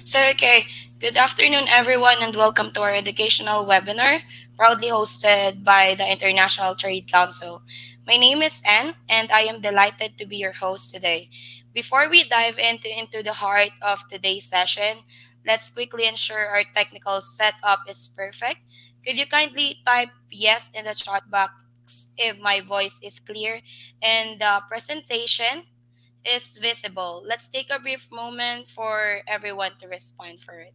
Okay, good afternoon, everyone, and welcome to our educational webinar, proudly hosted by the International Trade Council. My name is Anne, and I am delighted to be your host today. Before we dive into the heart of today's session, let's quickly ensure our technical setup is perfect. Could you kindly type yes in the chat box if my voice is clear and the presentation is visible? Let's take a brief moment for everyone to respond for it.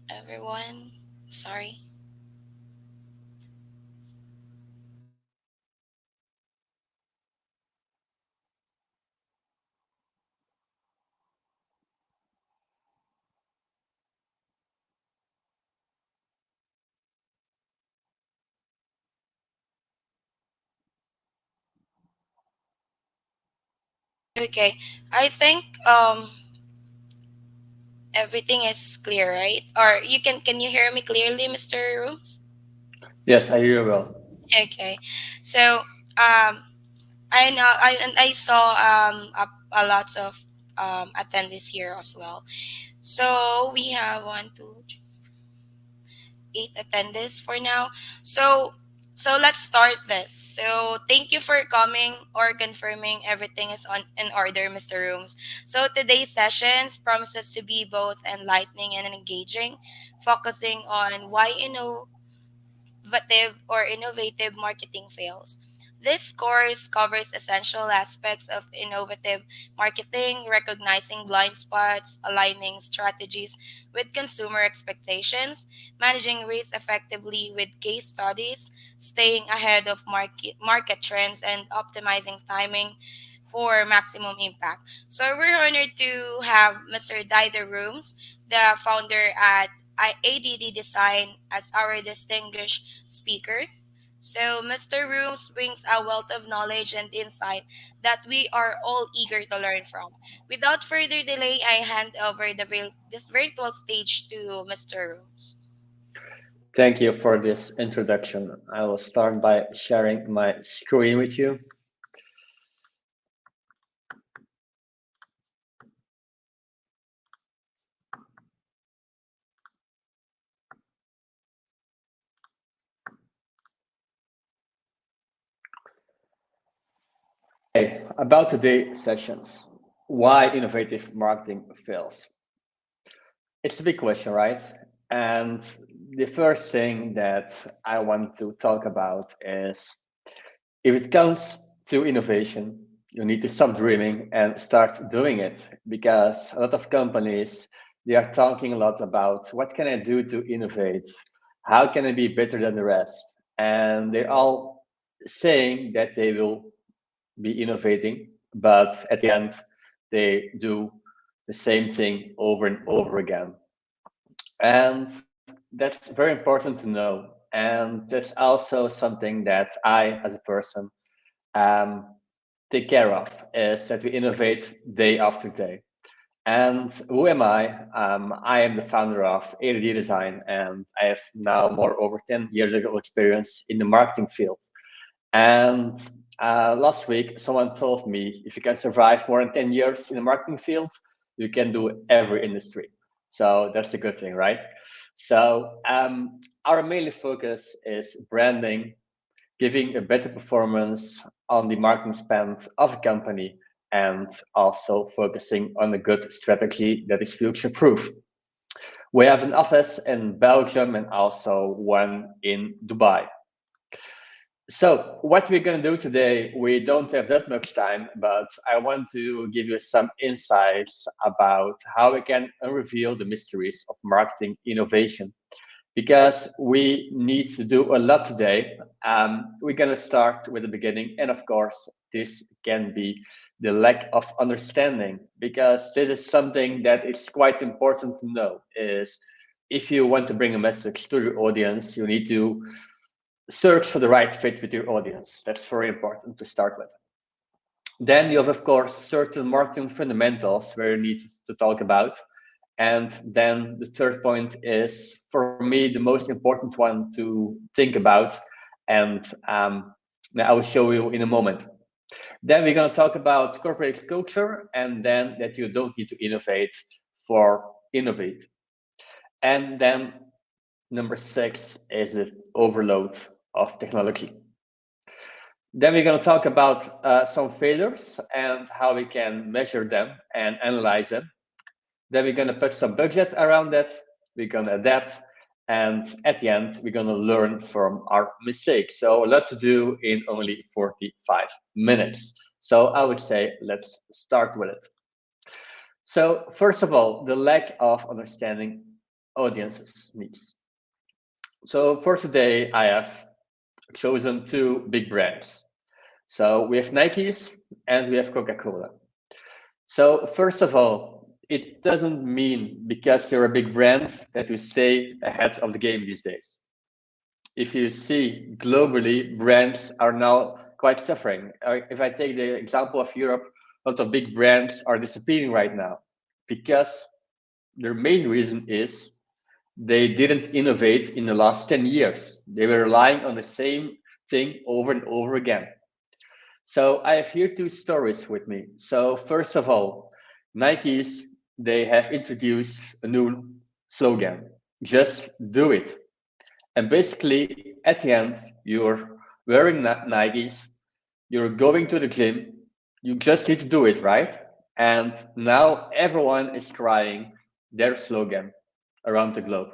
Everyone, sorry. Okay, I think everything is clear, right? Or can you hear me clearly, Mr. Rooms? Yes, I hear you well. Okay, so I know I saw a lots of attendees here as well. So we have one, two, three, eight attendees for now. So let's start this. So thank you for coming or confirming everything is on in order, Mr. Rooms. So today's sessions promises to be both enlightening and engaging, focusing on why innovative marketing fails. This course covers essential aspects of innovative marketing, recognizing blind spots, aligning strategies with consumer expectations, managing risk effectively with case studies, staying ahead of market trends, and optimizing timing for maximum impact. So we're honored to have Mr. Dider Rooms, the founder at ADD Design, as our distinguished speaker. So, Mr. Rooms brings a wealth of knowledge and insight that we are all eager to learn from. Without further delay, I hand over this virtual stage to Mr. Rooms. Thank you for this introduction. I will start by sharing my screen with you. Okay, about today's sessions, why innovative marketing fails. It's a big question, right? And the first thing that I want to talk about is if it comes to innovation, you need to stop dreaming and start doing it because a lot of companies they are talking a lot about what can I do to innovate? How can I be better than the rest? And they're all saying that they will be innovating, but at the end they do the same thing over and over again. And that's very important to know. And that's also something that I, as a person, um, take care of is that we innovate day after day. And who am I? I am the founder of ADD Design, and I have now more over 10 years of experience in the marketing field. And last week, someone told me if you can survive more than 10 years in the marketing field, you can do every industry. So that's a good thing, right? So our mainly focus is branding, giving a better performance on the marketing spend of a company, and also focusing on a good strategy that is future proof. We have an office in Belgium and also one in Dubai. So, what we're going to do today, we don't have that much time, but I want to give you some insights about how we can unreveal the mysteries of marketing innovation because we need to do a lot today. We're going to start with the beginning. And of course, this can be the lack of understanding because this is something that is quite important to know is if you want to bring a message to your audience, you need to search for the right fit with your audience. That's very important to start with. Then you have, of course, certain marketing fundamentals where you need to talk about. And then the third point is, for me, the most important one to think about. And I will show you in a moment. Then we're going to talk about corporate culture, and then that you don't need to innovate for innovate. And then number 6 is the overload of technology. Then we're going to talk about some failures and how we can measure them and analyze them. Then we're going to put some budget around that. We're going to adapt. And at the end, we're going to learn from our mistakes. So a lot to do in only 45 minutes. So I would say let's start with it. So first of all, the lack of understanding audiences needs. So for today, I have chosen two big brands. So we have Nikes and we have Coca-Cola. So first of all, it doesn't mean because you're a big brand that you stay ahead of the game these days. If you see globally, brands are now quite suffering. If I take the example of Europe, a lot of big brands are disappearing right now because their main reason is they didn't innovate in the last 10 years. They were relying on the same thing over and over again. So I have here two stories with me. So first of all, Nikes, they have introduced a new slogan, just do it. And basically at the end, you're wearing Nikes, you're going to the gym, you just need to do it, right? And now everyone is crying their slogan around the globe.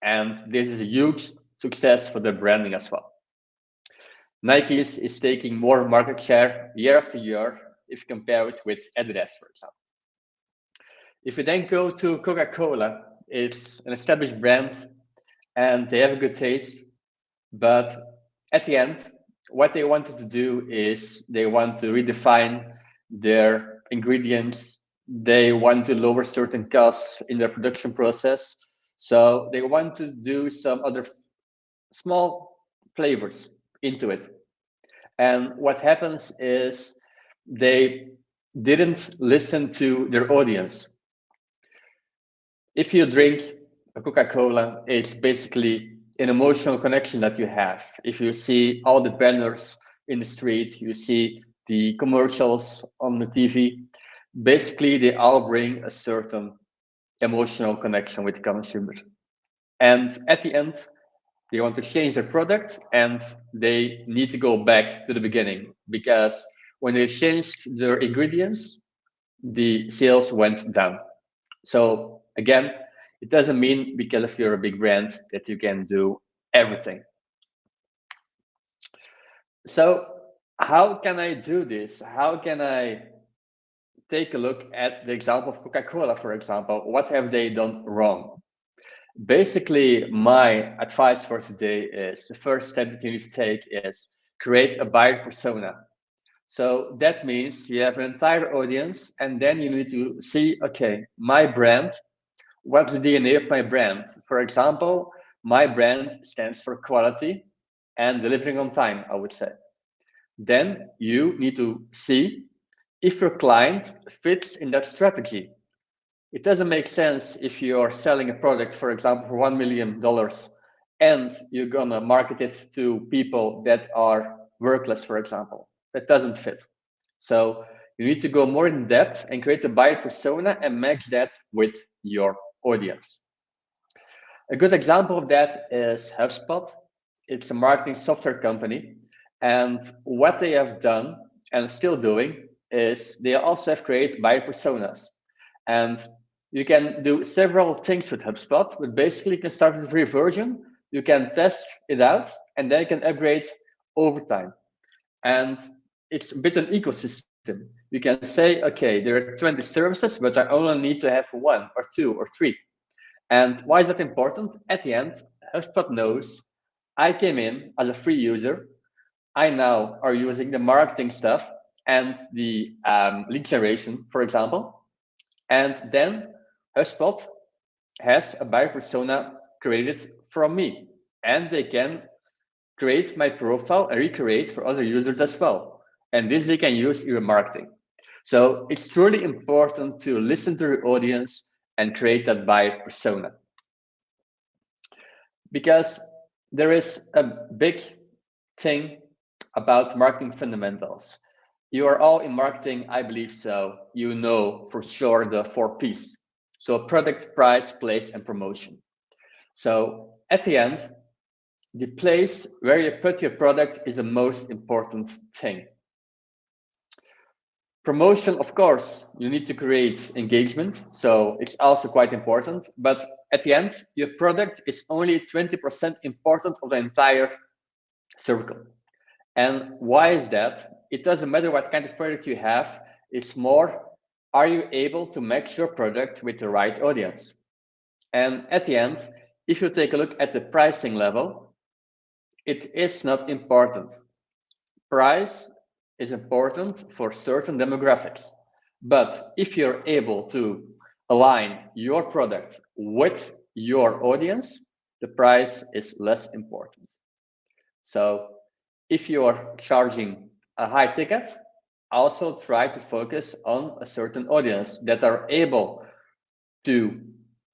And this is a huge success for the branding as well. Nike is taking more market share year after year if you compare it with Adidas, for example. If you then go to Coca-Cola, it's an established brand and they have a good taste. But at the end, what they wanted to do is they want to redefine their ingredients. They want to lower certain costs in their production process. So they want to do some other small flavors into it. And what happens is they didn't listen to their audience. If you drink a Coca-Cola, it's basically an emotional connection that you have. If you see all the banners in the street, you see the commercials on the TV, basically they all bring a certain emotional connection with the consumer. And at the end, they want to change their product and they need to go back to the beginning because when they changed their ingredients, the sales went down. So again, it doesn't mean because if you're a big brand that you can do everything. So how can I do this? How can I take a look at the example of Coca-Cola, for example? What have they done wrong? Basically, my advice for today is the first step that you need to take is create a buyer persona. So that means you have an entire audience, and then you need to see, okay, my brand, what's the DNA of my brand? For example, my brand stands for quality and delivering on time, I would say. Then you need to see if your client fits in that strategy. It doesn't make sense if you're selling a product, for example, for $1 million and you're gonna market it to people that are workless, for example. That doesn't fit. So you need to go more in depth and create a buyer persona and match that with your audience. A good example of that is HubSpot. It's a marketing software company. And what they have done and still doing is they also have created buyer personas. And you can do several things with HubSpot, but basically you can start with a free version, you can test it out, and then you can upgrade over time. And it's a bit an ecosystem. You can say, okay, there are 20 services, but I only need to have one or two or three. And why is that important? At the end, HubSpot knows I came in as a free user. I now are using the marketing stuff and the lead generation, for example. And then HubSpot has a buyer persona created from me. And they can create my profile and recreate for other users as well. and this they can use in your marketing. So it's truly important to listen to your audience and create that buyer persona, because there is a big thing about marketing fundamentals. You are all in marketing, I believe so. You know for sure the 4 Ps. So product, price, place, and promotion. So at the end, the place where you put your product is the most important thing. Promotion, of course, you need to create engagement, so it's also quite important. But at the end, your product is only 20% important of the entire circle. And why is that? It doesn't matter what kind of product you have, it's more, are you able to match your product with the right audience? And at the end, if you take a look at the pricing level, it is not important. Price is important for certain demographics. But if you're able to align your product with your audience, the price is less important. So if you are charging a high ticket, also try to focus on a certain audience that are able to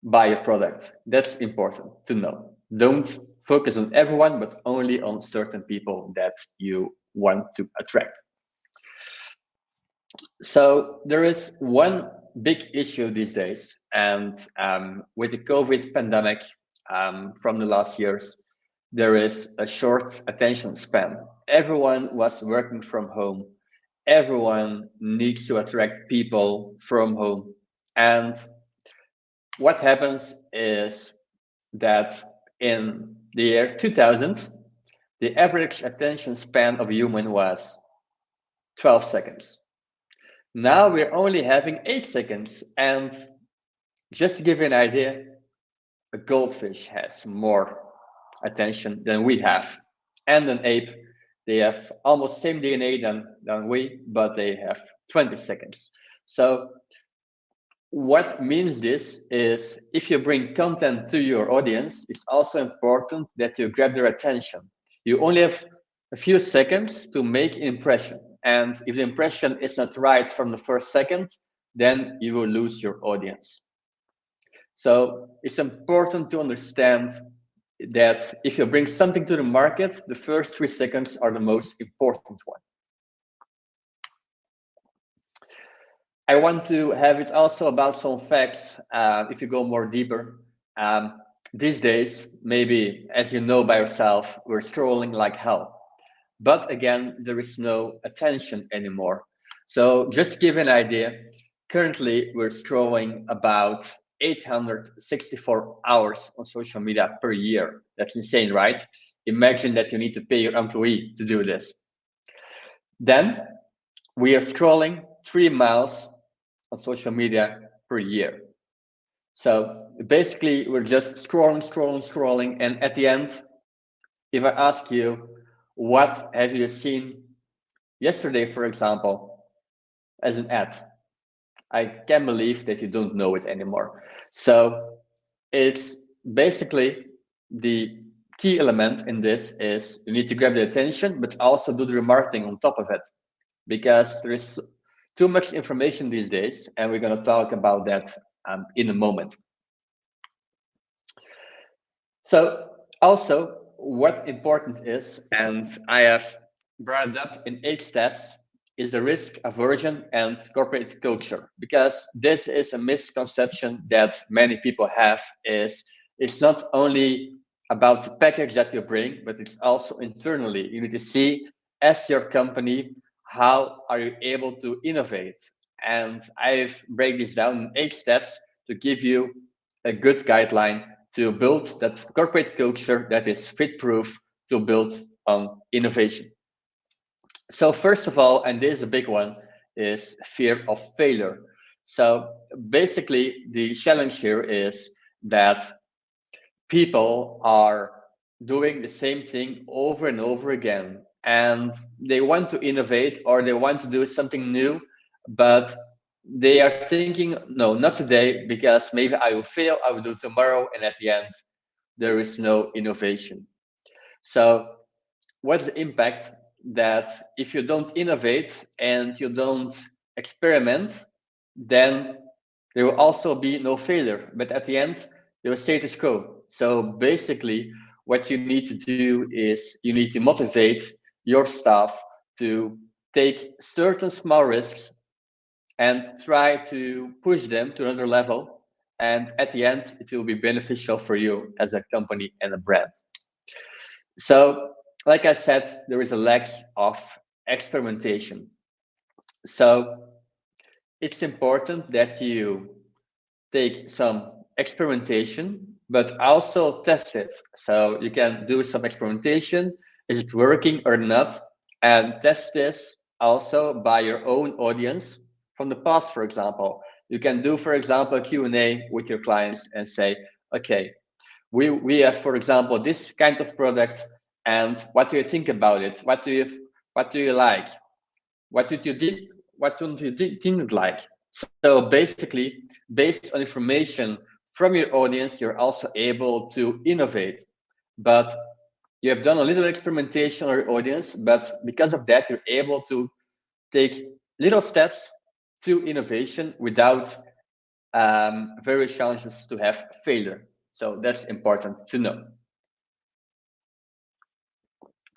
buy a product. That's important to know. Don't focus on everyone, but only on certain people that you want to attract. So there is one big issue these days, and with the COVID pandemic from the last years, there is a short attention span. Everyone was working from home. Everyone needs to attract people from home. And what happens is that in the year 2000, the average attention span of a human was 12 seconds. Now we're only having 8 seconds. And just to give you an idea, a goldfish has more attention than we have. And an ape, they have almost same DNA than we, but they have 20 seconds. So what means this is if you bring content to your audience, it's also important that you grab their attention. You only have a few seconds to make an impression. And if the impression is not right from the first second, then you will lose your audience. So it's important to understand that if you bring something to the market, the first 3 seconds are the most important one. I want to have it also about some facts. If you go more deeper, these days, maybe as you know by yourself, we're scrolling like hell. But again, there is no attention anymore. So just to give an idea, currently we're scrolling about 864 hours on social media per year. That's insane, right? Imagine that you need to pay your employee to do this. Then we are scrolling 3 miles on social media per year. So basically, we're just scrolling. And at the end, if I ask you, what have you seen yesterday, for example, as an ad? I can't believe that you don't know it anymore. So it's basically the key element in this is you need to grab the attention, but also do the remarketing on top of it, because there is too much information these days, and we're going to talk about that in a moment. So also what important is, and I have brought it up in 8 steps, is the risk aversion and corporate culture, because this is a misconception that many people have. Is it's not only about the package that you bring, but it's also internally. You need to see as your company, how are you able to innovate? And I've break this down in 8 steps to give you a good guideline to build that corporate culture that is fit proof to build on innovation. So first of all, and this is a big one, is fear of failure. So basically the challenge here is that people are doing the same thing over and over again, and they want to innovate or they want to do something new, but they are thinking, no, not today, because maybe I will fail, I will do tomorrow, and at the end there is no innovation. So what's the impact? that if you don't innovate and you don't experiment, then there will also be no failure. But at the end, your status quo. So basically, what you need to do is you need to motivate your staff to take certain small risks and try to push them to another level. And at the end, it will be beneficial for you as a company and a brand. So, like I said, there is a lack of experimentation. So, it's important that you take some experimentation, but also test it. So, you can do some experimentation. Is it working or not? And test this also by your own audience from the past, for example. You can do, for example, a Q&A with your clients and say, okay, we have, for example, this kind of product, and what do you think about it? What do you like? What don't you didn't like? So basically, based on information from your audience, you're also able to innovate. But you have done a little experimentation on your audience, but because of that, you're able to take little steps to innovation without various challenges to have failure. So that's important to know.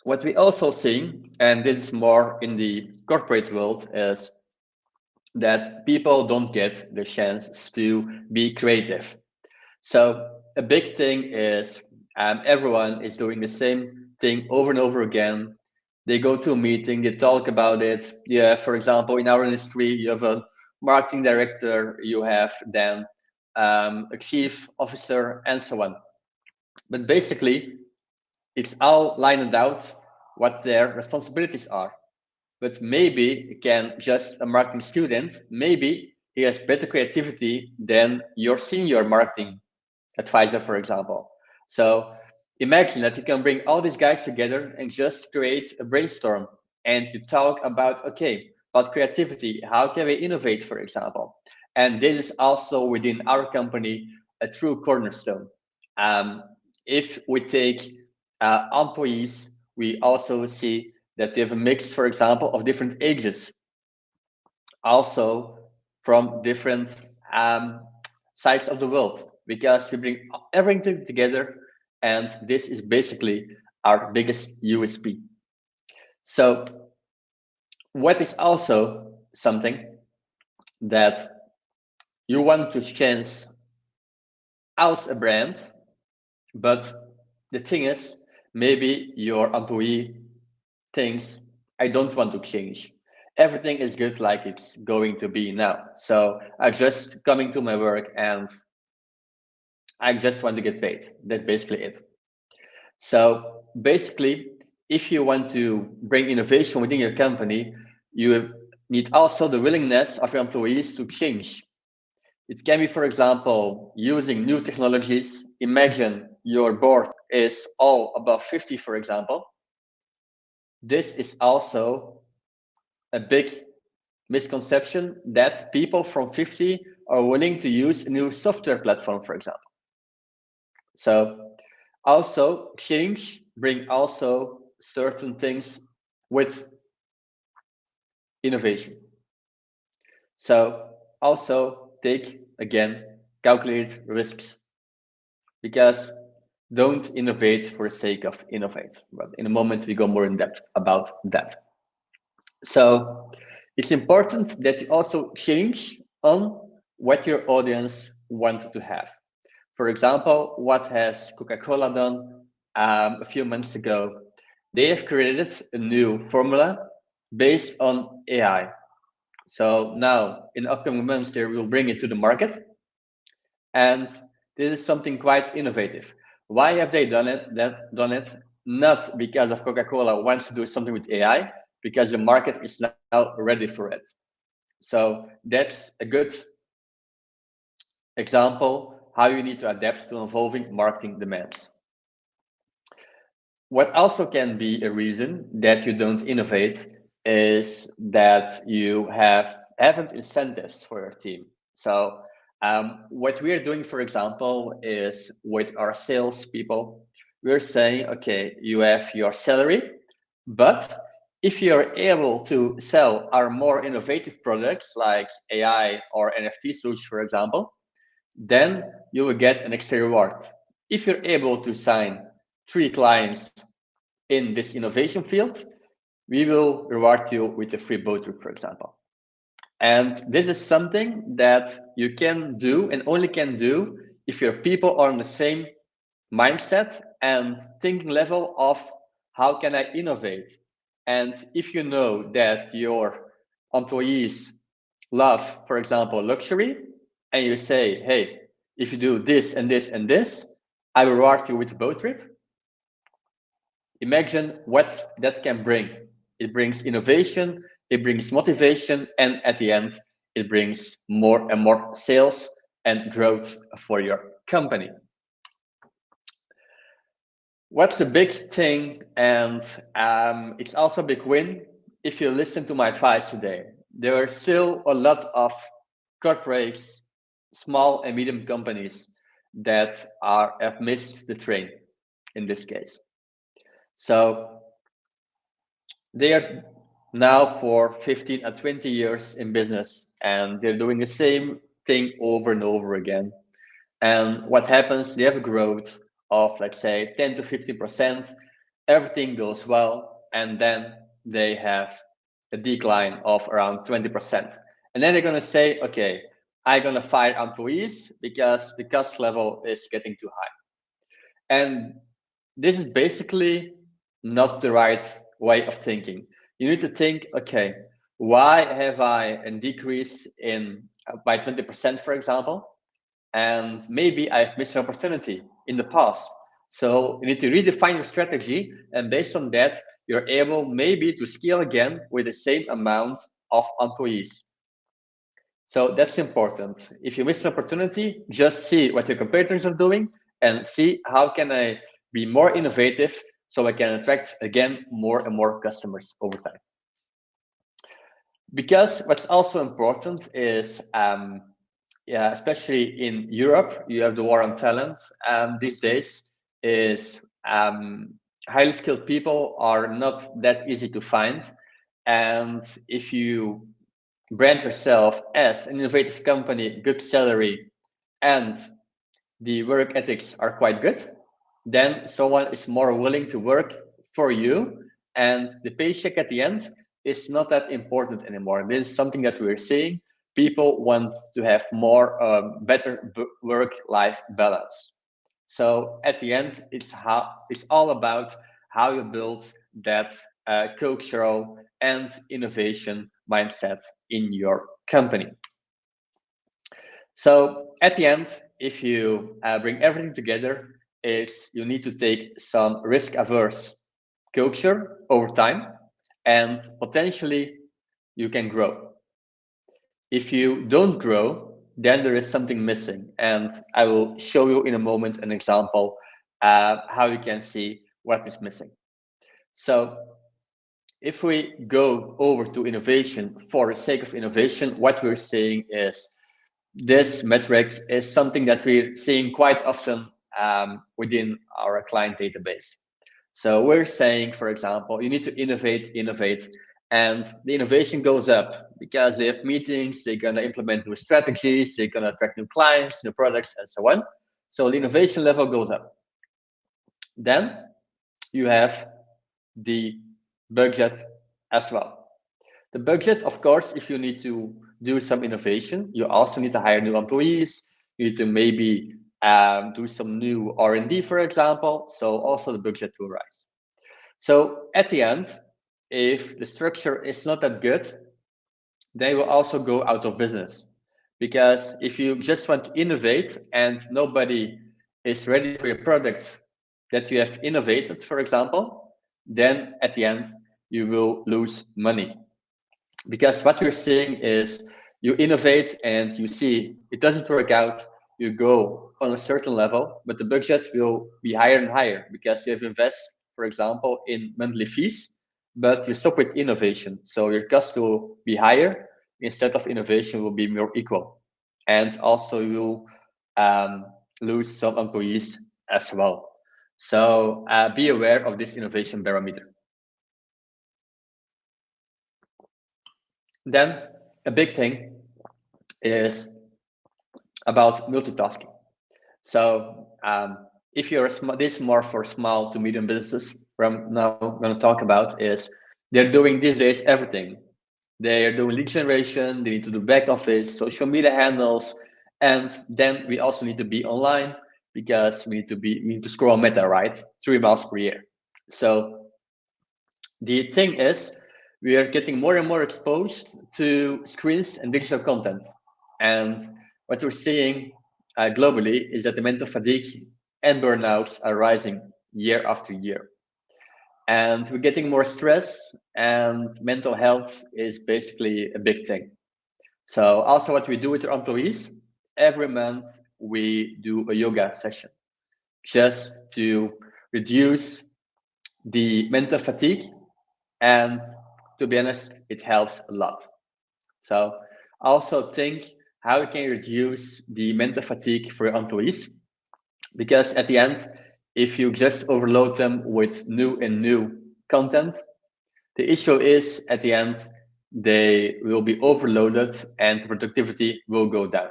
What we also see, and this is more in the corporate world, is that people don't get the chance to be creative. So a big thing is everyone is doing the same thing over and over again. They go to a meeting, they talk about it. Yeah, for example, in our industry, you have a marketing director, you have then a chief officer, and so on. But basically, it's all lined out what their responsibilities are. But maybe can just a marketing student, maybe he has better creativity than your senior marketing advisor, for example. So imagine that you can bring all these guys together and just create a brainstorm and to talk about, okay, about creativity, how can we innovate, for example. And this is also within our company a true cornerstone. um, if we take employees, we also see that we have a mix, for example, of different ages, also from different um, sides of the world, because we bring everything together, and this is basically our biggest USP. So, what is also something that you want to change as a brand, but the thing is, maybe your employee thinks, I don't want to change. Everything is good like it's going to be now. So I just coming to my work and I just want to get paid. That's basically it. So basically, if you want to bring innovation within your company, you need also the willingness of your employees to change. It can be, for example, using new technologies. Imagine your board is all above 50, for example. This is also a big misconception that people from 50 are willing to use a new software platform, for example. So also change bring also certain things with innovation. So also take again calculate risks, because don't innovate for the sake of innovate. But in a moment we go more in depth about that. So it's important that you also change on what your audience wanted to have. For example, what has Coca-Cola done a few months ago? They have created a new formula based on AI. So now, in upcoming months, they will bring it to the market, and this is something quite innovative. Why have they done it? Done it not because of Coca-Cola wants to do something with AI, because the market is now ready for it. So that's a good example how you need to adapt to evolving marketing demands. What also can be a reason that you don't innovate is that you haven't incentives for your team. So what we're doing, for example, is with our sales people, we're saying, okay, you have your salary, but If you're able to sell our more innovative products like AI or NFT solutions, for example, then you will get an extra reward. If you're able to sign 3 clients in this innovation field, we will reward you with a free boat trip, for example. And this is something that you can do and only can do if your people are on the same mindset and thinking level of how can I innovate. And if you know that your employees love, for example, luxury, and you say, hey, if you do this and this and this, I will reward you with a boat trip. Imagine what that can bring. It brings innovation, it brings motivation, and at the end, it brings more and more sales and growth for your company. What's a big thing, and it's also a big win if you listen to my advice today. There are still a lot of corporates, small and medium companies that have missed the train in this case. So they are now for 15 or 20 years in business and they're doing the same thing over and over again. And what happens, they have a growth of, let's say, 10 to 15%. Everything goes well. And then they have a decline of around 20%. And then they're going to say, okay, I'm going to fire employees because the cost level is getting too high. And this is basically not the right way of thinking. You need to think, okay, why have I a decrease in by 20%, for example? And maybe I've missed an opportunity in the past. So you need to redefine your strategy, and based on that, you're able maybe to scale again with the same amount of employees. So that's important. If you miss an opportunity, just see what your competitors are doing and see how can I be more innovative so I can attract again more and more customers over time. Because what's also important is, yeah, especially in Europe, you have the war on talent these days. Is highly skilled people are not that easy to find, and if you brand yourself as an innovative company, good salary, and the work ethics are quite good, then someone is more willing to work for you, and the paycheck at the end is not that important anymore. This is something that we're seeing. People want to have more better work-life balance. So at the end, it's all about how you build that cultural and innovation mindset in your company. So at the end, if you bring everything together, is you need to take some risk-averse culture over time, and potentially you can grow. If you don't grow, then there is something missing, and I will show you in a moment an example how you can see what is missing. So if we go over to innovation for the sake of innovation, what we're saying is this metric is something that we're seeing quite often within our client database. So we're saying, for example, you need to innovate, and the innovation goes up because they have meetings, they're going to implement new strategies, they're going to attract new clients, new products, and so on. So the innovation level goes up. Then you have the budget as well. The budget, of course, if you need to do some innovation, you also need to hire new employees. You need to maybe do some new R&D, for example. So also the budget will rise. So at the end, if the structure is not that good, they will also go out of business. Because if you just want to innovate and nobody is ready for your product that you have innovated, for example, then at the end, you will lose money. Because what we're seeing is you innovate and you see it doesn't work out, you go on a certain level, but the budget will be higher and higher because you have invested, for example, in monthly fees, but you stop with innovation. So your cost will be higher instead of innovation will be more equal. And also you'll um, lose some employees as well. So be aware of this innovation barometer. Then a big thing is about multitasking. So if you're this is more for small to medium businesses. What I'm now going to talk about is they're doing these days everything. They are doing lead generation. They need to do back office, social media handles, and then we also need to be online because we need to scroll Meta, right? 3 miles per year. So the thing is, we are getting more and more exposed to screens and digital content. And what we're seeing globally is that the mental fatigue and burnouts are rising year after year. And we're getting more stress, and mental health is basically a big thing. So, also, what we do with our employees, every month we do a yoga session just to reduce the mental fatigue, and to be honest, it helps a lot. So also think how you can reduce the mental fatigue for your employees, because at the end, if you just overload them with new content, the issue is at the end they will be overloaded and productivity will go down.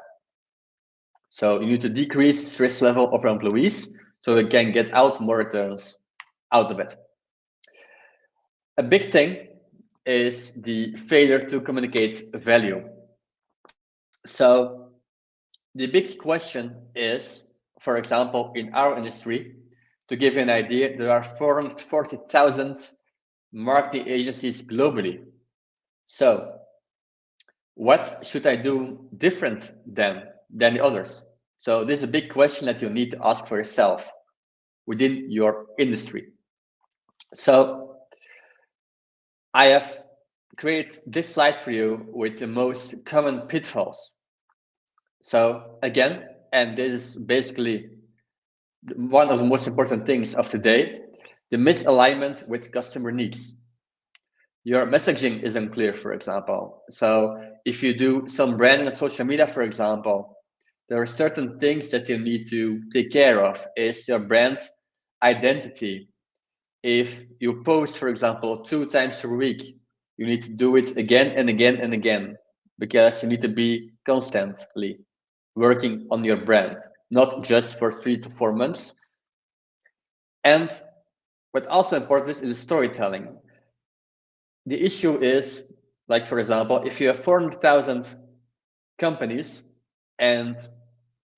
So you need to decrease stress level of your employees so they can get out more returns out of it. A big thing is the failure to communicate value. So the big question is, for example, in our industry, to give you an idea, there are 440,000 marketing agencies globally. So what should I do different than the others? So this is a big question that you need to ask for yourself within your industry. So I have created this slide for you with the most common pitfalls. So again, and this is basically one of the most important things of today, the misalignment with customer needs. Your messaging is unclear, for example. So if you do some branding on social media, for example, there are certain things that you need to take care of. Is your brand identity. If you post, for example, 2 times a week, you need to do it again and again and again, because you need to be constantly working on your brand, not just for 3 to 4 months. And what also important is storytelling. The issue is, like, for example, if you have 400,000 companies and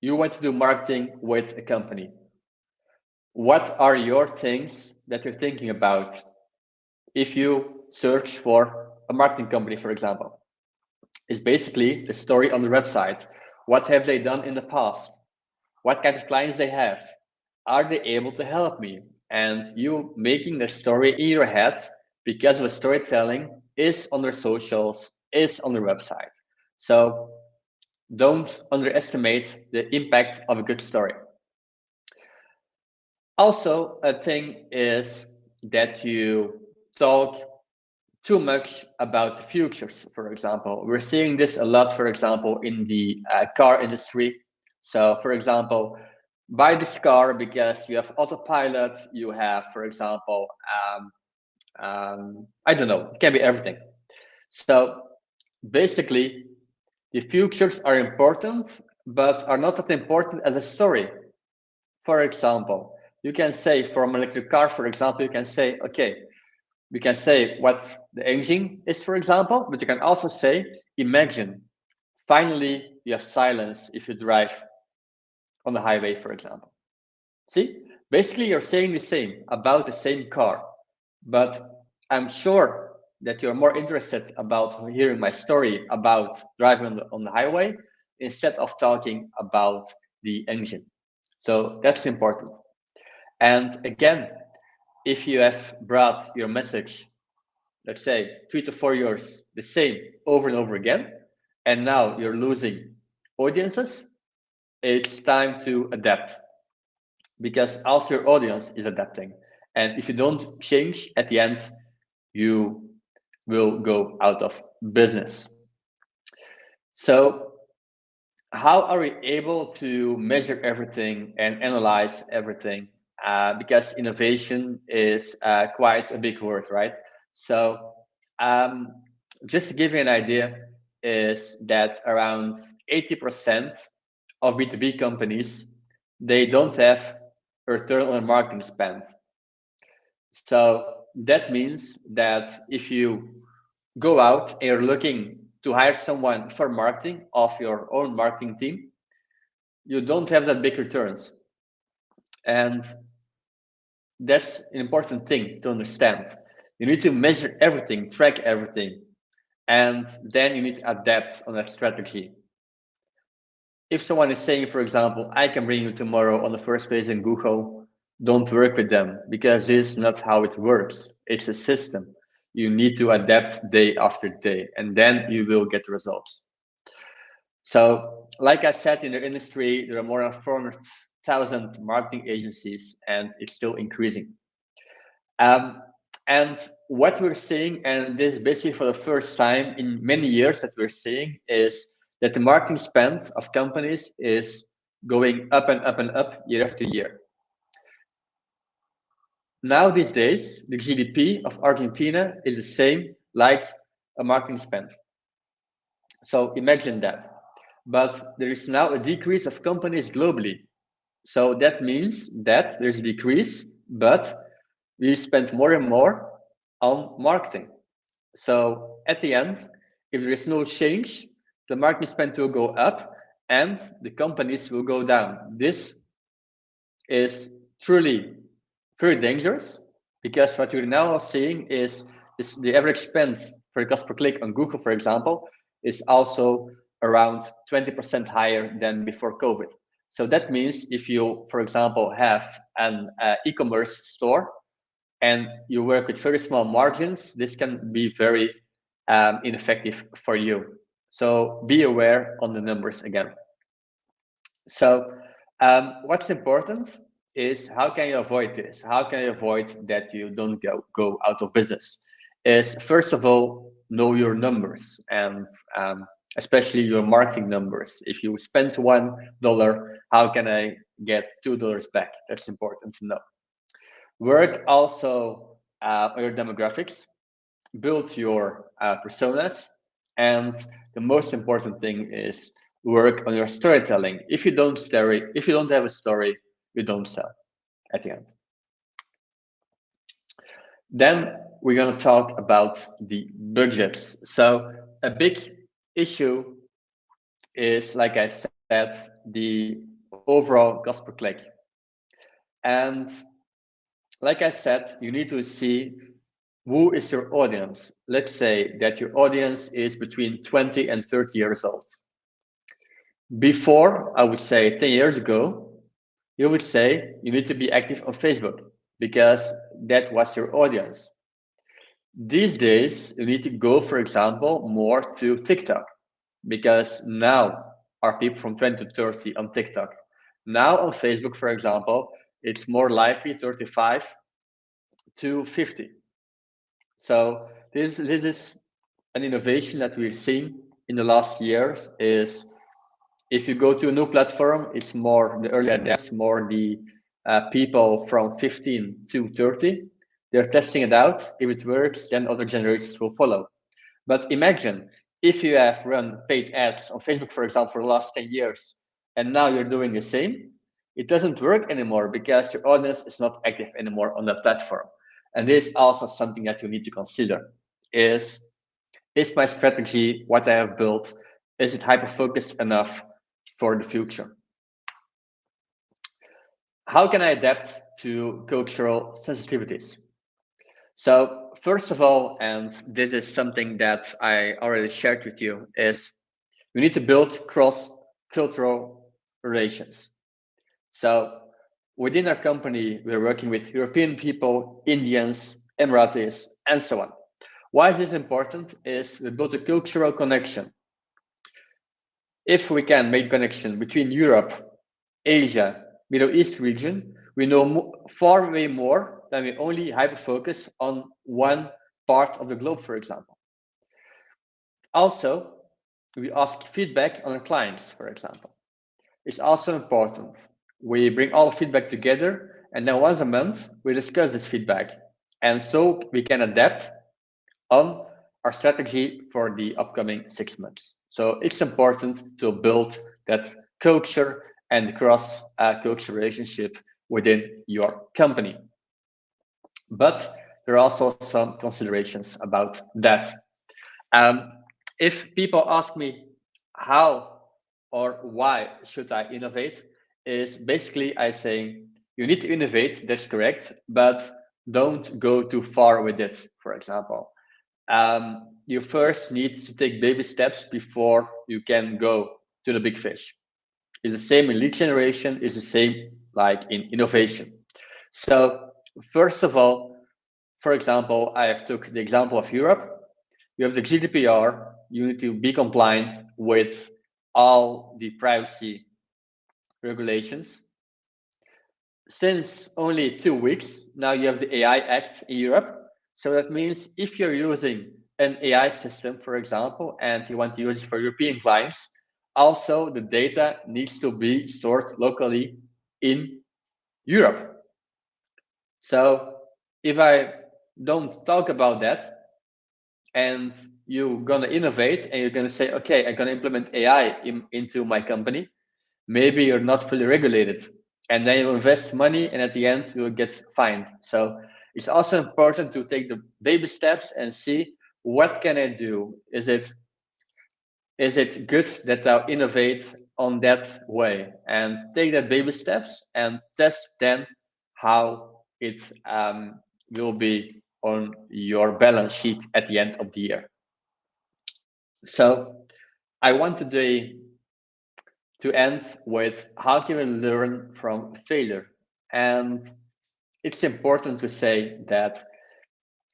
you want to do marketing with a company, what are your things that you're thinking about if you search for a marketing company, for example? It's basically the story on the website. What have they done in the past? What kind of clients they have? Are they able to help me? And you making the story in your head because of the storytelling is on their socials, is on their website. So don't underestimate the impact of a good story. Also, a thing is that you talk too much about the futures, for example. We're seeing this a lot, for example, in the car industry. So, for example, buy this car because you have autopilot, you have, for example, I don't know, it can be everything. So, basically, the futures are important, but are not that important as a story. For example, you can say for an electric car, for example, you can say, okay, we can say what the engine is, for example, but you can also say, imagine, finally, you have silence if you drive on the highway, for example. See, basically, you're saying the same about the same car, but I'm sure that you're more interested about hearing my story about driving on the highway instead of talking about the engine. So that's important. And again, if you have brought your message, let's say 3 to 4 years, the same over and over again, and now you're losing audiences, it's time to adapt, because also your audience is adapting. And if you don't change at the end, you will go out of business. So, how are we able to measure everything and analyze everything? Because innovation is quite a big word, right? So, um, Just to give you an idea, is that around 80% of B2B companies, they don't have a return on marketing spend. So that means that if you go out and you're looking to hire someone for marketing of your own marketing team, you don't have that big returns. And that's an important thing to understand. You need to measure everything, track everything, and then you need to adapt on that strategy. If someone is saying, for example, I can bring you tomorrow on the first page in Google, don't work with them because this is not how it works. It's a system. You need to adapt day after day, and then you will get results. So, like I said, in the industry, there are more than 400,000 marketing agencies, and it's still increasing. Um, and what we're seeing, and this is basically for the first time in many years that we're seeing, is that the marketing spend of companies is going up and up and up year after year. Now, these days, the GDP of Argentina is the same like a marketing spend. So imagine that. But there is now a decrease of companies globally. So that means that there's a decrease, but we spend more and more on marketing. So at the end, if there is no change, the marketing spend will go up and the companies will go down. This is truly very dangerous because what we're now seeing is the average spend for cost per click on Google, for example, is also around 20% higher than before COVID. So that means if you, for example, have an e-commerce store and you work with very small margins, this can be very ineffective for you. So be aware on the numbers again. So what's important is how can you avoid this? How can you avoid that you don't go out of business? Is first of all, know your numbers and especially your marketing numbers. If you spend $1, how can I get $2 back? That's important to know. Work also on your demographics, build your personas, and the most important thing is work on your storytelling. If you don't have a story, you don't sell at the end. Then we're going to talk about the budgets. So a big issue is, like I said, the overall cost per click. And like I said, you need to see who is your audience. Let's say that your audience is between 20 and 30 years old. Before, I would say 10 years ago, you would say you need to be active on Facebook because that was your audience. These days, you need to go, for example, more to TikTok because now are people from 20 to 30 on TikTok. Now on Facebook, for example, it's more likely 35 to 50. So this is an innovation that we've seen in the last years is if you go to a new platform, it's more the early adopters, more the people from 15 to 30. They're testing it out. If it works, then other generations will follow. But imagine if you have run paid ads on Facebook, for example, for the last 10 years, and now you're doing the same, it doesn't work anymore because your audience is not active anymore on that platform. And this is also something that you need to consider is my strategy, what I have built, is it hyper-focused enough for the future? How can I adapt to cultural sensitivities? So first of all, and this is something that I already shared with you, is we need to build cross-cultural relations. So within our company, we're working with European people, Indians, Emiratis, and so on. Why is this important? Is we build a cultural connection. If we can make connection between Europe, Asia, Middle East region, we know far way more than we only hyper focus on one part of the globe, for example. Also, we ask feedback on our clients, for example. It's also important. We bring all feedback together, and then once a month, we discuss this feedback. And so we can adapt on our strategy for the upcoming 6 months. So it's important to build that culture and cross culture relationship within your company. But there are also some considerations about that. Um, if people ask me how or why should I innovate, is basically I say you need to innovate, that's correct, but don't go too far with it, for example. You first need to take baby steps before you can go to the big fish. It's the same in lead generation, it's the same like in innovation. So first of all, for example, I have took the example of Europe. You have the GDPR. You need to be compliant with all the privacy regulations. Since only 2 weeks, now you have the AI Act in Europe. So that means if you're using an AI system, for example, and you want to use it for European clients, also the data needs to be stored locally in Europe. So if I don't talk about that, and you're gonna innovate and you're gonna say, okay, I'm gonna implement AI into my company. Maybe you're not fully regulated, and then you invest money, and at the end you will get fined. So it's also important to take the baby steps and see what can I do. Is it good that I innovate on that way and take that baby steps and test then how it will be on your balance sheet at the end of the year. So I want today to end with how can we learn from failure? And it's important to say that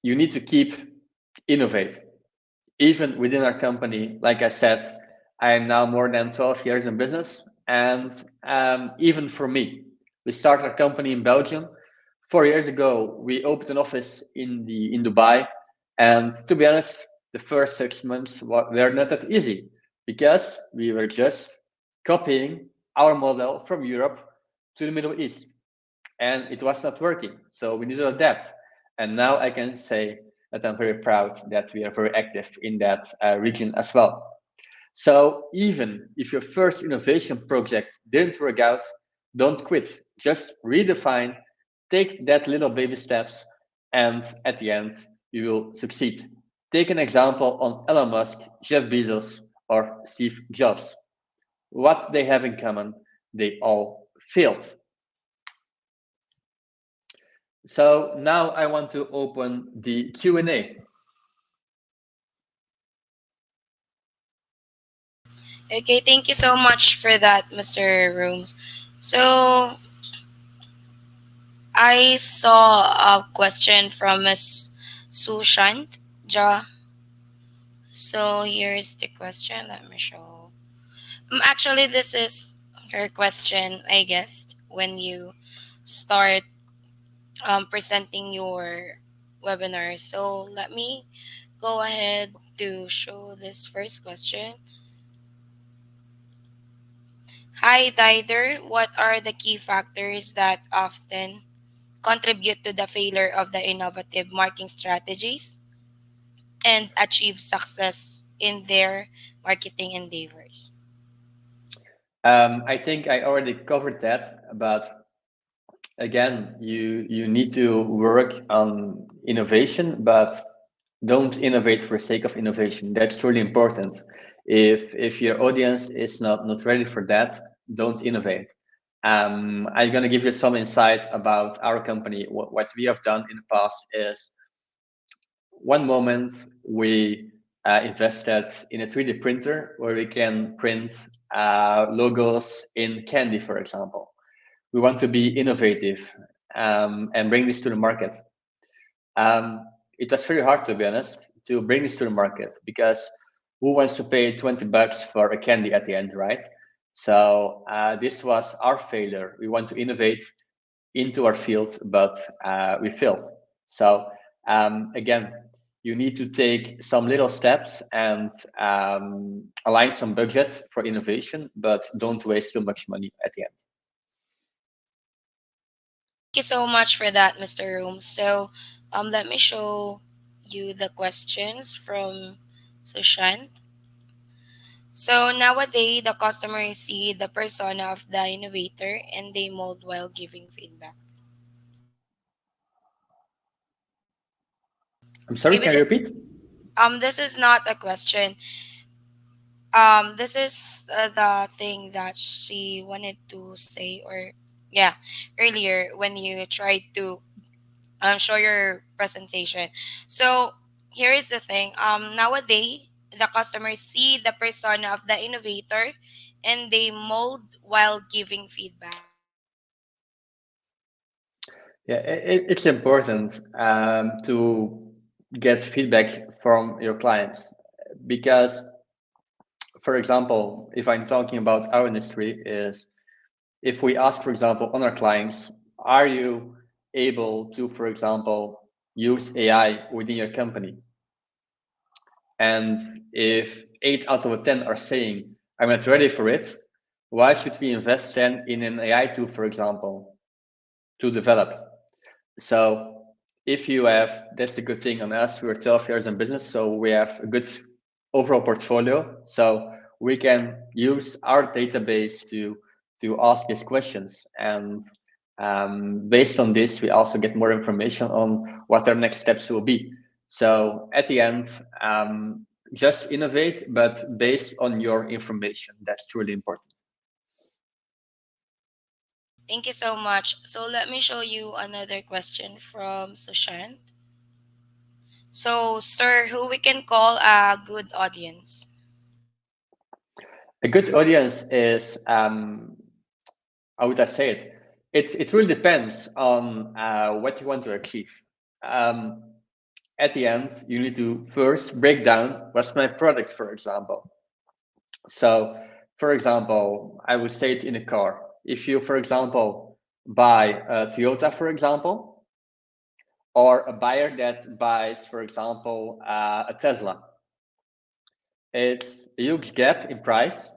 you need to keep innovate. Even within our company, like I said, I am now more than 12 years in business. And even for me, we started our company in Belgium. 4 years ago, we opened an office in Dubai. And to be honest, the first 6 months were not that easy because we were just copying our model from Europe to the Middle East, and it was not working. So we need to adapt. And now I can say that I'm very proud that we are very active in that region as well. So even if your first innovation project didn't work out, don't quit. Just redefine, take that little baby steps, and at the end, you will succeed. Take an example on Elon Musk, Jeff Bezos, or Steve Jobs. What they have in common, they all failed. So now I want to open the Q&A. Okay, thank you so much for that, Mr. Rooms. So I saw a question from Miss Sushant Ja. So here's the question. Let me show. Actually, this is her question, I guess, when you start presenting your webinar. So let me go ahead to show this first question. Hi, Dider. What are the key factors that often contribute to the failure of the innovative marketing strategies and achieve success in their marketing endeavors? I think I already covered that, but again, you need to work on innovation, but don't innovate for the sake of innovation. That's truly important. If your audience is not ready for that, don't innovate. I'm gonna give you some insight about our company. What we have done in the past is one moment we invested in a 3D printer where we can print logos in candy, for example. We want to be innovative and bring this to the market. It was very hard, to be honest, to bring this to the market because who wants to pay $20 for a candy at the end, right? So this was our failure. We want to innovate into our field, but we failed. So again, you need to take some little steps and align some budget for innovation, but don't waste too much money at the end. Thank you so much for that, Mr. Room. So let me show you the questions from Sushant. So nowadays, the customers see the persona of the innovator and they mold while giving feedback. I'm sorry, Maybe can you repeat? this is not a question. This is the thing that she wanted to say, or yeah, earlier when you tried to show your presentation. So here is the thing. Nowadays, the customers see the persona of the innovator and they mold while giving feedback. Yeah, it's important to get feedback from your clients because, for example, if I'm talking about our industry, is if we ask, for example, on our clients, are you able to, for example, use AI within your company? And if 8 out of 10 are saying, I'm not ready for it, why should we invest then in an AI tool, for example, to develop? So if you have, that's a good thing on us. We're 12 years in business, so we have a good overall portfolio. So we can use our database to ask these questions, and based on this, we also get more information on what our next steps will be. So at the end, just innovate, but based on your information. That's truly important. Thank you so much. So let me show you another question from Sushant. So, sir, who we can call a good audience? A good audience is how would I say it? It really depends on what you want to achieve. Um, at the end, you need to first break down what's my product, for example. So, for example, I would say it in a car. If you, for example, buy a Toyota, for example, or a buyer that buys, for example, a Tesla, it's a huge gap in price,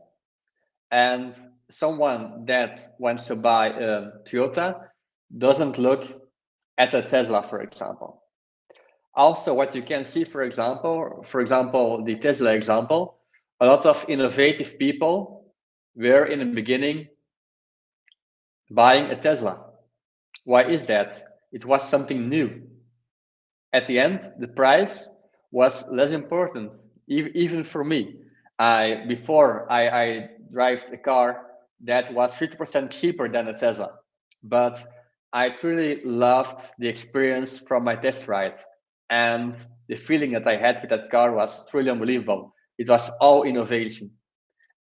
and someone that wants to buy a Toyota doesn't look at a Tesla, for example. Also, what you can see, for example, the Tesla example, a lot of innovative people were in the beginning buying a Tesla. Why is that? It was something new. At the end, the price was less important, even for me. I drive a car that was 50% cheaper than a Tesla, but I truly loved the experience from my test ride, and the feeling that I had with that car was truly unbelievable. It was all innovation,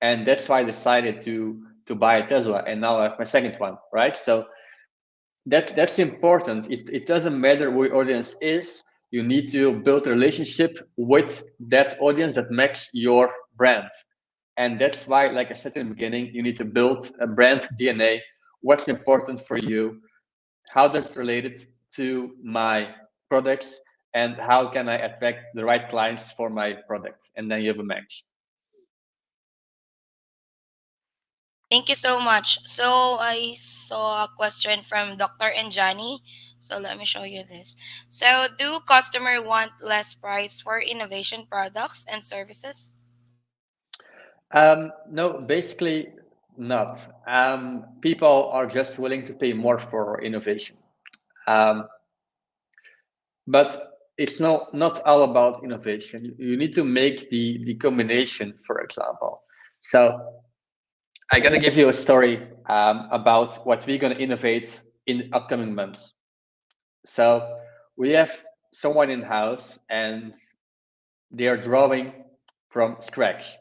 and that's why I decided to buy a Tesla, and now I have my second one, right? So that's important. It doesn't matter who your audience is. You need to build a relationship with that audience that matches your brand. And that's why, like I said in the beginning, you need to build a brand DNA. What's important for you? How does it relate it to my products? And how can I attract the right clients for my product? And then you have a match. Thank you so much. So I saw a question from Dr. Anjani. So let me show you this. So do customer want less price for innovation products and services? No, basically not. People are just willing to pay more for innovation. Um, but it's not all about innovation. You need to make the combination, for example. So I'm gonna give you a story about what we're gonna innovate in upcoming months. So we have someone in house and they are drawing from scratch.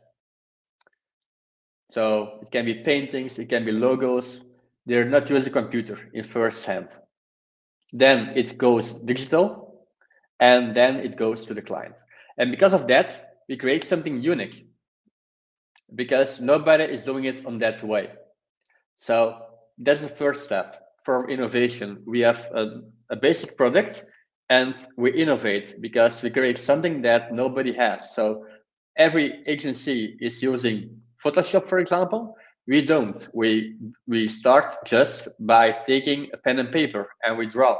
So it can be paintings, it can be logos. They're not using a computer in first hand. Then it goes digital, and then it goes to the client. And because of that, we create something unique because nobody is doing it on that way. So that's the first step for innovation. We have a basic product and we innovate because we create something that nobody has. So every agency is using Photoshop, for example. We don't. We start just by taking a pen and paper and we draw.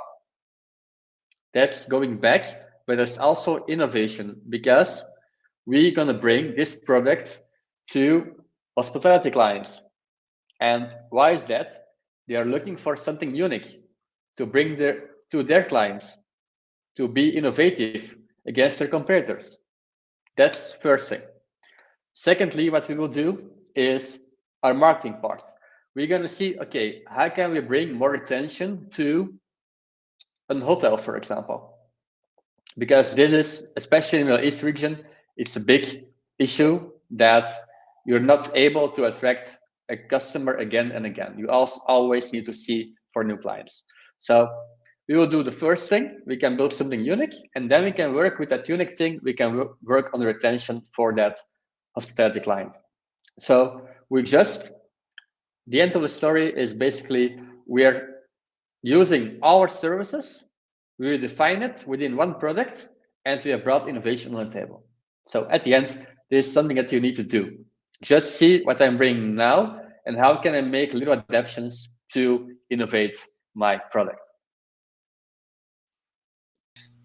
That's going back but there's also innovation because we're going to bring this product to hospitality clients. And why is that? They are looking for something unique to bring to their clients, to be innovative against their competitors. That's first thing. Secondly, what we will do is our marketing part. We're going to see, okay, how can we bring more attention to a hotel, for example? Because this is, especially in the East region, it's a big issue that you're not able to attract a customer again and again. You also always need to see for new clients. So we will do the first thing. We can build something unique, and then we can work with that unique thing. We can work on the retention for that hospitality client. So we just, the end of the story is basically we're using our services, we define it within one product, and we have brought innovation on the table. So at the end, there's something that you need to do. Just see what I'm bringing now and how can I make little adaptations to innovate my product.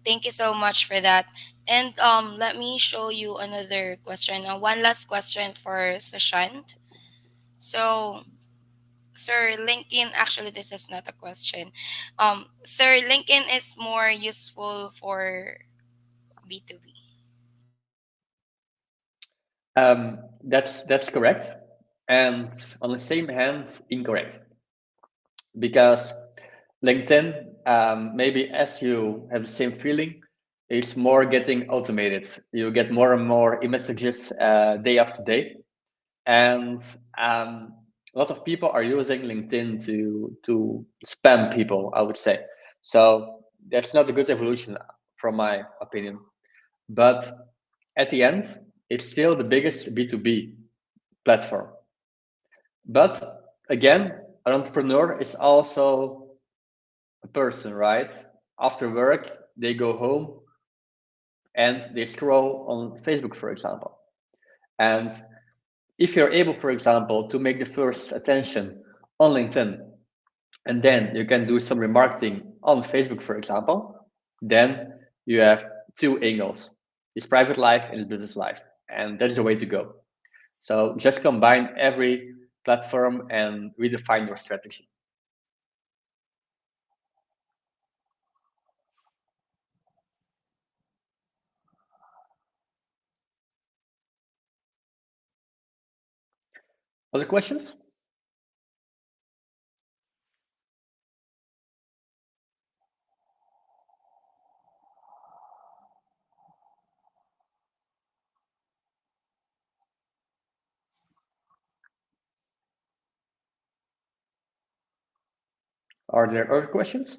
Thank you so much for that. And let me show you another question. One last question for Sashant. So, Sir, LinkedIn, actually, this is not a question. Sir, LinkedIn is more useful for B2B. That's correct, and on the same hand, incorrect, because LinkedIn, maybe as you have the same feeling, it's more getting automated. You get more and more messages day after day, and a lot of people are using LinkedIn to spam people, I would say. So that's not a good evolution, from my opinion. But at the end, it's still the biggest B2B platform. But again, an entrepreneur is also a person, right? After work, they go home and they scroll on Facebook, for example. And if you're able, for example, to make the first attention on LinkedIn, and then you can do some remarketing on Facebook, for example, then you have two angles, his private life and his business life. And that is the way to go. So just combine every platform and redefine your strategy. Other questions? Are there other questions?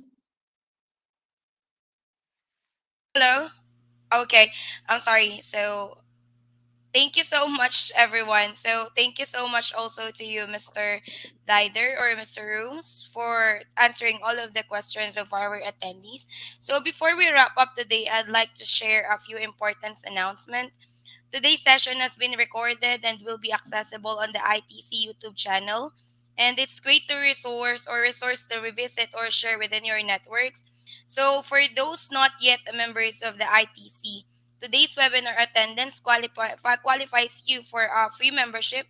Hello? Okay, I'm sorry. So, thank you so much, everyone. So, thank you so much also to you, Mr. Dider or Mr. Rooms, for answering all of the questions of our attendees. So, before we wrap up today, I'd like to share a few important announcements. Today's session has been recorded and will be accessible on the ITC YouTube channel. And it's great to resource to revisit or share within your networks. So for those not yet members of the ITC, today's webinar attendance qualifies you for a free membership.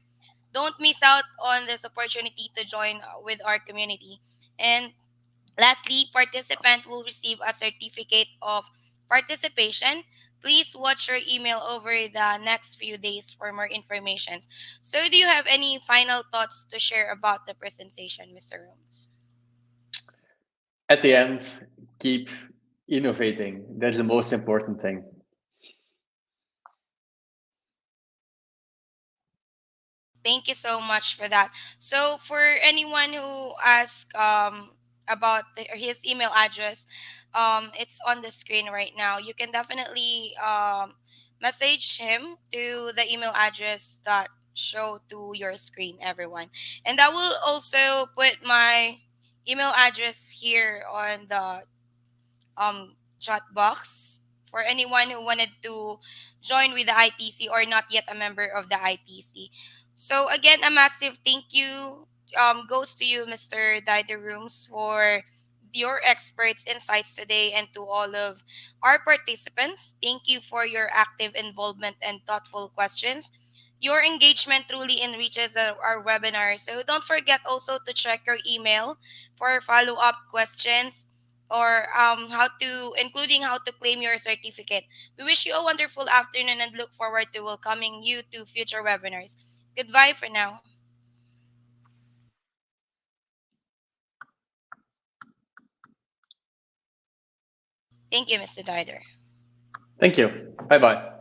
Don't miss out on this opportunity to join with our community. And lastly, participant will receive a certificate of participation. Please watch your email over the next few days for more information. So, do you have any final thoughts to share about the presentation, Mr. Rooms? At the end, keep innovating. That's the most important thing. Thank you so much for that. So, for anyone who asks about his email address, it's on the screen right now. You can definitely message him to the email address that show to your screen, everyone. And I will also put my email address here on the chat box for anyone who wanted to join with the ITC or not yet a member of the ITC. So again, a massive thank you goes to you, Mr. Dider Rooms, for your experts' insights today. And to all of our participants, thank you for your active involvement and thoughtful questions. Your engagement truly enriches our webinar. So don't forget also to check your email for follow-up questions or how to including how to claim your certificate. We wish you a wonderful afternoon and look forward to welcoming you to future webinars. Goodbye for now. Thank you, Mr. Dider. Thank you. Bye bye.